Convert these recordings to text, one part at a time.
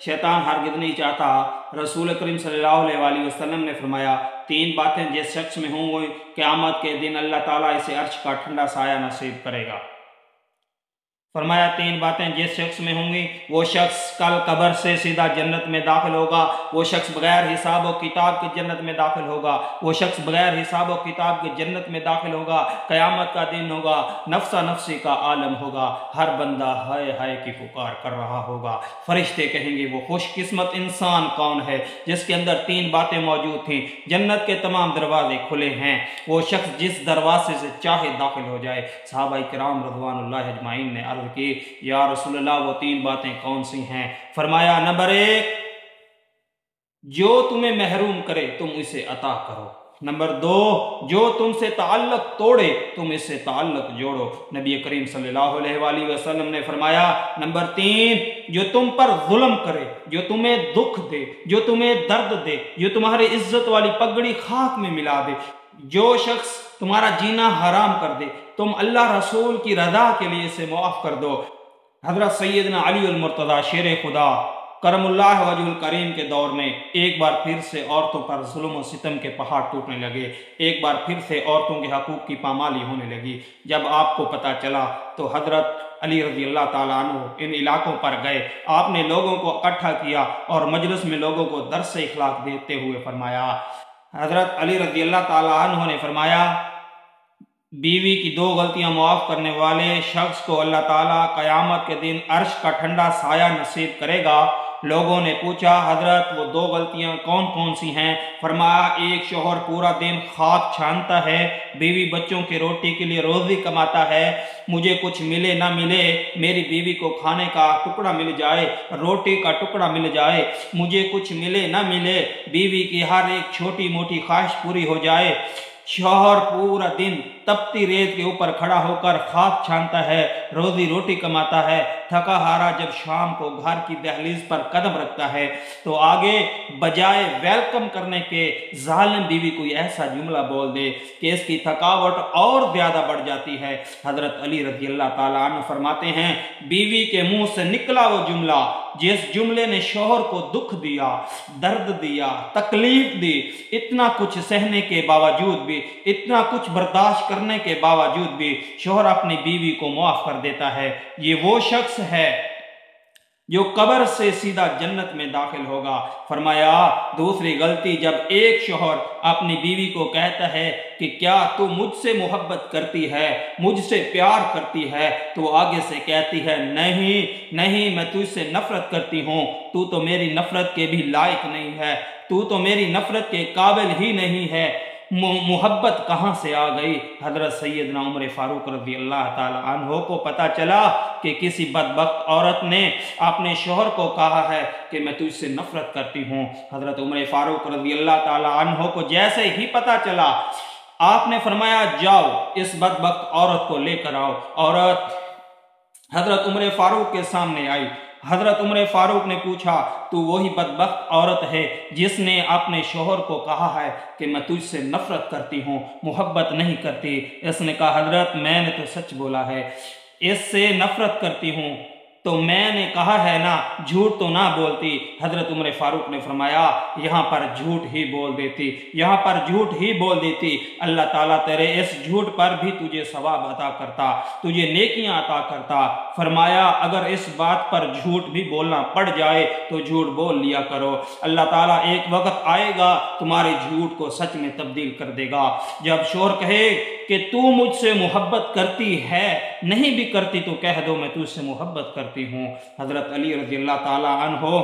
शैतान हरगिज़ नहीं चाहता। रसूल करीम सल्लल्लाहु अलैहि वसल्लम ने फरमाया, 3 बातें जिस शख्स में होंगी क़यामत के दिन अल्लाह ताला इसे अर्श का ठंडा साया नसीब करेगा। फरमाया 3 बातें जिस शख्स में होंगी वो शख्स कल कब्र से सीधा जन्नत में दाखिल होगा। वो शख्स बगैर हिसाब और किताब के जन्नत में दाखिल होगा। वो शख्स बगैर हिसाब और किताब के जन्नत में दाखिल होगा। क़यामत का दिन होगा, नफ्सा नफ्सी का आलम होगा। हर बंदा हाय हाय की पुकार कर रहा होगा। फरिश्ते कहेंगे वो खुशकिस्मत इंसान कौन है जिसके अंदर 3 बातें मौजूद थीं। जन्नत के तमाम दरवाजे खुले हैं। वो शख्स जिस दरवाजे से चाहे दाखिल हो जाए। सहाबाए किराम रज़वानुल्लाहि अजमाइन ने अर्ज़ की, या रसूलल्लाह वो 3 बातें कौन सी हैं? फरमाया, नंबर 1, जो तुम्हें महरूम करे तुम इसे अता करो। नंबर 2, जो तुमसे ताल्लुक तोड़े तुम इससे ताल्लुक जोड़ो। नबी करीम सल्लल्लाहु अलैहि वसल्लम ने फरमाया, नंबर 3, जो तुम पर जुल्म करे, जो तुम्हें दुख दे, जो तुम्हें दर्द दे, जो तुम्हारी इज्जत वाली पगड़ी खाक में मिला दे, जो शख्स तुम्हारा जीना हराम कर दे, तुम अल्लाह रसूल की रज़ा के लिए इसे मुआफ़ कर दो। हज़रत सैयदना अली अल मुर्तज़ा शेर खुदा करमुल्लाह वजहुल करीम के दौर में एक बार फिर से औरतों पर जुल्म और सितम के पहाड़ टूटने लगे। एक बार फिर से औरतों के हकूक़ की पामाली होने लगी। जब आपको पता चला तो हज़रत अली रज़ी अल्लाह ताला अन्हु इन इलाकों पर गए। आपने लोगों को इकट्ठा किया और मजलिस में लोगों को दर्स इखलाक देते हुए फरमाया। हज़रत अली रज़ी अल्लाह ताला अन्हु ने फरमाया, बीवी की 2 गलतियां मुआफ़ करने वाले शख्स को अल्लाह ताला क़यामत के दिन अर्श का ठंडा साया नसीब करेगा। लोगों ने पूछा, हजरत वो 2 गलतियां कौन कौन सी हैं? फरमाया, एक शोहर पूरा दिन खाक छानता है, बीवी बच्चों की रोटी के लिए रोज़ी कमाता है। मुझे कुछ मिले ना मिले, मेरी बीवी को खाने का टुकड़ा मिल जाए, रोटी का टुकड़ा मिल जाए। मुझे कुछ मिले ना मिले, बीवी की हर एक छोटी मोटी ख्वाहिश पूरी हो जाए। शौहर पूरा दिन तपती रेत के ऊपर खड़ा होकर खाक छानता है, रोजी रोटी कमाता है। थका हारा जब शाम को घर की दहलीज पर कदम रखता है तो आगे बजाय वेलकम करने के जालिम बीवी कोई ऐसा जुमला बोल दे कि इसकी थकावट और ज्यादा बढ़ जाती है। हजरत अली रज़ी अल्लाह ताला अन्हु फरमाते हैं, बीवी के मुंह से निकला वो जुमला जिस जुमले ने शौहर को दुख दिया, दर्द दिया, तकलीफ दी, इतना कुछ सहने के बावजूद भी, इतना कुछ बर्दाश्त करने के बावजूद भी शौहर अपनी बीवी को मुआफ कर देता है, ये वो शख्स है जो कब्र से सीधा जन्नत में दाखिल होगा। फरमाया, दूसरी गलती, जब एक शौहर अपनी बीवी को कहता है कि क्या तू मुझसे मोहब्बत करती है, मुझसे प्यार करती है, तो आगे से कहती है नहीं नहीं, मैं तुझसे नफरत करती हूँ, तू तो मेरी नफरत के भी लायक नहीं है, तू तो मेरी नफरत के काबिल ही नहीं है, मोहब्बत कहाँ से आ गई? हजरत सैयदना उमर फारूक रज़ी अल्लाह ताला अन्हो को पता चला कि किसी बदबख्त औरत ने अपने शौहर को कहा है कि मैं तुझसे नफरत करती हूँ। हजरत उमर फारूक रज़ी अल्लाह ताला अन्हो को जैसे ही पता चला, आपने फरमाया, जाओ इस बदबख्त औरत को लेकर आओ। औरत हजरत उमर फारूक के सामने आई। हजरत उमर फारूक ने पूछा, तू वही बदबख्त औरत है जिसने अपने शौहर को कहा है कि मैं तुझसे नफरत करती हूँ, मोहब्बत नहीं करती? इसने कहा, हजरत मैंने तो सच बोला है, इससे नफरत करती हूँ तो मैंने कहा है ना, झूठ तो ना बोलती। हजरत उमर फारूक ने फरमाया, यहाँ पर झूठ ही बोल देती, यहाँ पर झूठ ही बोल देती, अल्लाह ताला तेरे इस झूठ पर भी तुझे सवाब अता करता, तुझे नेकियां अता करता। फरमाया, अगर इस बात पर झूठ भी बोलना पड़ जाए तो झूठ बोल लिया करो, अल्लाह ताला एक वक्त आएगा तुम्हारे झूठ को सच में तब्दील कर देगा। जब शौहर कहे कि तू मुझसे मोहब्बत करती है, नहीं भी करती तो कह दो मैं तुझसे मोहब्बत करती हूँ। हजरत अली रज़ी अल्लाह ताला अन्हो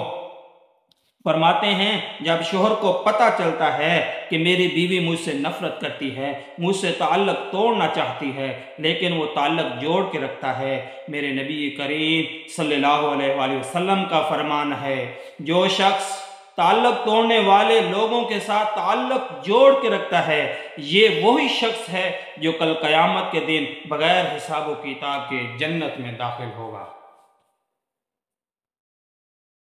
फरमाते हैं, जब शौहर को पता चलता है कि मेरी बीवी मुझसे नफरत करती है, मुझसे ताल्लुक तोड़ना चाहती है, लेकिन वो ताल्लुक जोड़ के रखता है, मेरे नबी करीम सल्लल्लाहु अलैहि वसल्लम का फरमान है, जो शख्स ताल्लुक तोड़ने वाले लोगों के साथ ताल्लुक जोड़ के रखता है, ये वही शख्स है जो कल क़यामत के दिन बगैर हिसाब व किताब के जन्नत में दाखिल होगा।